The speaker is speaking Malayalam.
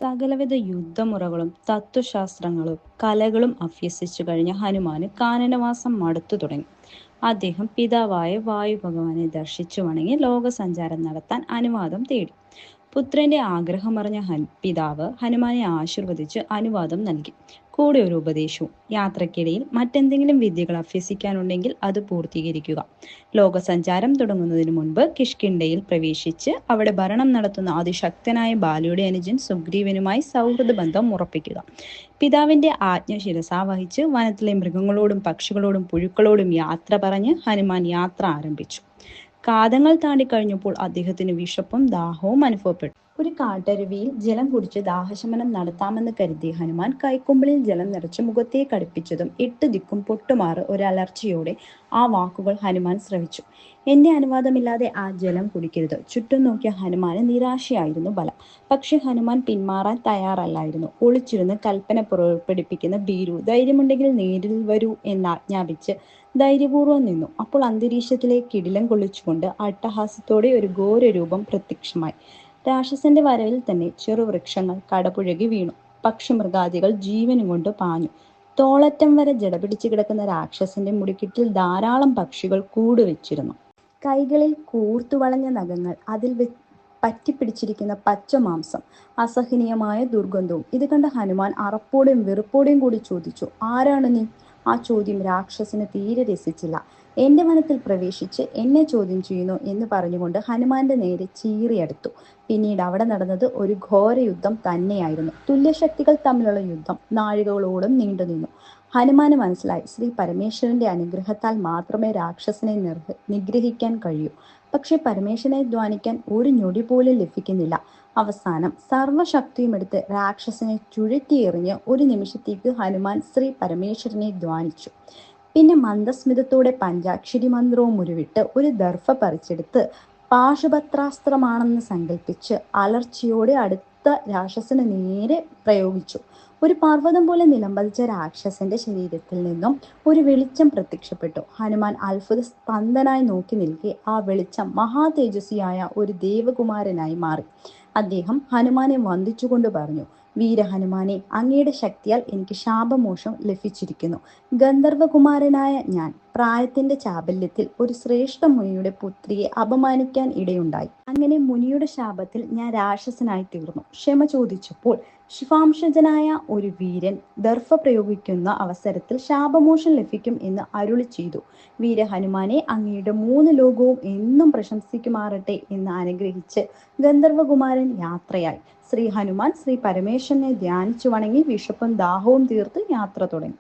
സകലവിധ യുദ്ധമുറകളും തത്വശാസ്ത്രങ്ങളും കലകളും അഭ്യസിച്ചു കഴിഞ്ഞ ഹനുമാന് കാനനവാസം മടുത്തു തുടങ്ങി. അദ്ദേഹം പിതാവായ വായുഭഗവാനെ ദർശിച്ചു വണങ്ങി ലോകസഞ്ചാരം നടത്താൻ അനുവാദം തേടി. പുത്രന്റെ ആഗ്രഹമറിഞ്ഞ പിതാവ് ഹനുമാനെ ആശീർവദിച്ച് അനുവാദം നൽകി. കൂടെ ഒരു ഉപദേശവും: യാത്രക്കിടയിൽ മറ്റെന്തെങ്കിലും വിദ്യകൾ അഭ്യസിക്കാനുണ്ടെങ്കിൽ അത് പൂർത്തീകരിക്കുക. ലോകസഞ്ചാരം തുടങ്ങുന്നതിന് മുൻപ് കിഷ്കിന്ധയിൽ പ്രവേശിച്ച് അവിടെ ഭരണം നടത്തുന്ന അതിശക്തനായ ബാലിയുടെ അനുജൻ സുഗ്രീവനുമായി സൗഹൃദ ബന്ധം ഉറപ്പിക്കുക. പിതാവിന്റെ ആജ്ഞ ശിരസാവഹിച്ച് വനത്തിലെ മൃഗങ്ങളോടും പക്ഷികളോടും പുഴുക്കളോടും യാത്ര പറഞ്ഞ് ഹനുമാൻ യാത്ര ആരംഭിച്ചു. കാതങ്ങൾ താണ്ടിക്കഴിഞ്ഞപ്പോൾ അദ്ദേഹത്തിന് വിശപ്പും ദാഹവും അനുഭവപ്പെട്ടു. ഒരു കാട്ടരുവിയിൽ ജലം കുടിച്ച് ദാഹശമനം നടത്താമെന്ന് കരുതി ഹനുമാൻ കൈക്കുമ്പിളിൽ ജലം നിറച്ച് മുഖത്തേക്ക് അടുപ്പിച്ചതും 8 ദിക്കും പൊട്ടുമാറ് ഒരലർച്ചയോടെ ആ വാക്കുകൾ ഹനുമാൻ ശ്രവിച്ചു: എന്റെ അനുവാദമില്ലാതെ ആ ജലം കുടിക്കരുത്. ചുറ്റും നോക്കിയ ഹനുമാന് നിരാശയായിരുന്നു ബലം. പക്ഷെ ഹനുമാൻ പിന്മാറാൻ തയ്യാറല്ലായിരുന്നു. ഒളിച്ചിരുന്ന് കൽപ്പന പുറപ്പെടുപ്പിക്കുന്ന ഭീരു ധൈര്യമുണ്ടെങ്കിൽ നേരിൽ വരൂ എന്നാജ്ഞാപിച്ച് ധൈര്യപൂർവ്വം നിന്നു. അപ്പോൾ അന്തരീക്ഷത്തിലേക്ക് കിടിലം കൊള്ളിച്ചുകൊണ്ട് അട്ടഹാസത്തോടെ ഒരു ഘോരരൂപം പ്രത്യക്ഷമായി. രാക്ഷസന്റെ വരവിൽ തന്നെ ചെറുവൃക്ഷങ്ങൾ കടപുഴകി വീണു. പക്ഷിമൃഗാദികൾ ജീവനും കൊണ്ട് പാഞ്ഞു. തോളറ്റം വരെ ജടപിടിച്ച് കിടക്കുന്ന രാക്ഷസന്റെ മുടിക്കെട്ടിൽ ധാരാളം പക്ഷികൾ കൂടുവെച്ചിരുന്നു. കൈകളിൽ കൂർത്തു വളഞ്ഞ നഖങ്ങൾ, അതിൽ പറ്റിപ്പിടിച്ചിരിക്കുന്ന പച്ച മാംസം, അസഹനീയമായ ദുർഗന്ധവും. ഇത് കണ്ട ഹനുമാൻ അറപ്പോടെയും വെറുപ്പോടെയും കൂടി ചോദിച്ചു: ആരാണ് നീ? ആ ചോദ്യം രാക്ഷസന് തീരെ രസിച്ചില്ല. എന്റെ വനത്തിൽ പ്രവേശിച്ച് എന്നെ ചോദ്യം ചെയ്യുന്നു എന്ന് പറഞ്ഞുകൊണ്ട് ഹനുമാന്റെ നേരെ ചീറിയടുത്തു. പിന്നീട് അവിടെ നടന്നത് ഒരു ഘോര യുദ്ധം തന്നെയായിരുന്നു. തുല്യശക്തികൾ തമ്മിലുള്ള യുദ്ധം നാഴികകളോളം നീണ്ടുനിന്നു. ഹനുമാന് മനസ്സിലായി, ശ്രീ പരമേശ്വരന്റെ അനുഗ്രഹത്താൽ മാത്രമേ രാക്ഷസനെ നിഗ്രഹിക്കാൻ കഴിയൂ. പക്ഷെ പരമേശ്വരനെ ധ്യാനിക്കാൻ ഒരു ഞൊടി പോലും ലഭിക്കുന്നില്ല. അവസാനം സർവശക്തിയും എടുത്ത് രാക്ഷസനെ ചുഴറ്റിയെറിഞ്ഞ് ഒരു നിമിഷത്തേക്ക് ഹനുമാൻ ശ്രീ പരമേശ്വരനെ ധ്യാനിച്ചു. പിന്നെ മന്ദസ്മിതത്തോടെ പഞ്ചാക്ഷരി മന്ത്രവും ഉരുവിട്ട് ഒരു ദർഭ പറിച്ചെടുത്ത് പാശുപത്രാസ്ത്രമാണെന്ന് സങ്കല്പിച്ച് അലർച്ചയോടെ അടുത്ത രാക്ഷസന് നേരെ പ്രയോഗിച്ചു. ഒരു പർവ്വതം പോലെ നിലംപതിച്ച രാക്ഷസന്റെ ശരീരത്തിൽ നിന്നും ഒരു വെളിച്ചം പ്രത്യക്ഷപ്പെട്ടു. ഹനുമാൻ അത്ഭുത സ്പന്ദനായി നോക്കി നിൽക്കെ ആ വെളിച്ചം മഹാതേജസ്വിയായ ഒരു ദേവകുമാരനായി മാറി. അദ്ദേഹം ഹനുമാനെ വന്ദിച്ചുകൊണ്ട് പറഞ്ഞു: വീര ഹനുമാനെ, അങ്ങയുടെ ശക്തിയാൽ എനിക്ക് ശാപമോക്ഷം ലഭിച്ചിരിക്കുന്നു. ഗന്ധർവകുമാരനായ ഞാൻ പ്രായത്തിന്റെ ചാബല്യത്തിൽ ഒരു ശ്രേഷ്ഠ മുനിയുടെ പുത്രിയെ അപമാനിക്കാൻ ഇടയുണ്ടായി. അങ്ങനെ മുനിയുടെ ശാപത്തിൽ ഞാൻ രാക്ഷസനായി തീർന്നു. ക്ഷമ ചോദിച്ചപ്പോൾ ശിവാംശജനായ ഒരു വീരൻ ദർഭ പ്രയോഗിക്കുന്ന അവസരത്തിൽ ശാപമോക്ഷം ലഭിക്കും എന്ന് അരുളി ചെയ്തു. വീര ഹനുമാനെ, അങ്ങയുടെ 3 ലോകവും എന്നും പ്രശംസിക്കുമാറട്ടെ എന്ന് അനുഗ്രഹിച്ച് ഗന്ധർവകുമാരൻ യാത്രയായി. ശ്രീ ഹനുമാൻ ശ്രീ പരമേശ്വരനെ ധ്യാനിച്ചു വണങ്ങി വിശപ്പും ദാഹവും തീർത്ത് യാത്ര തുടങ്ങി.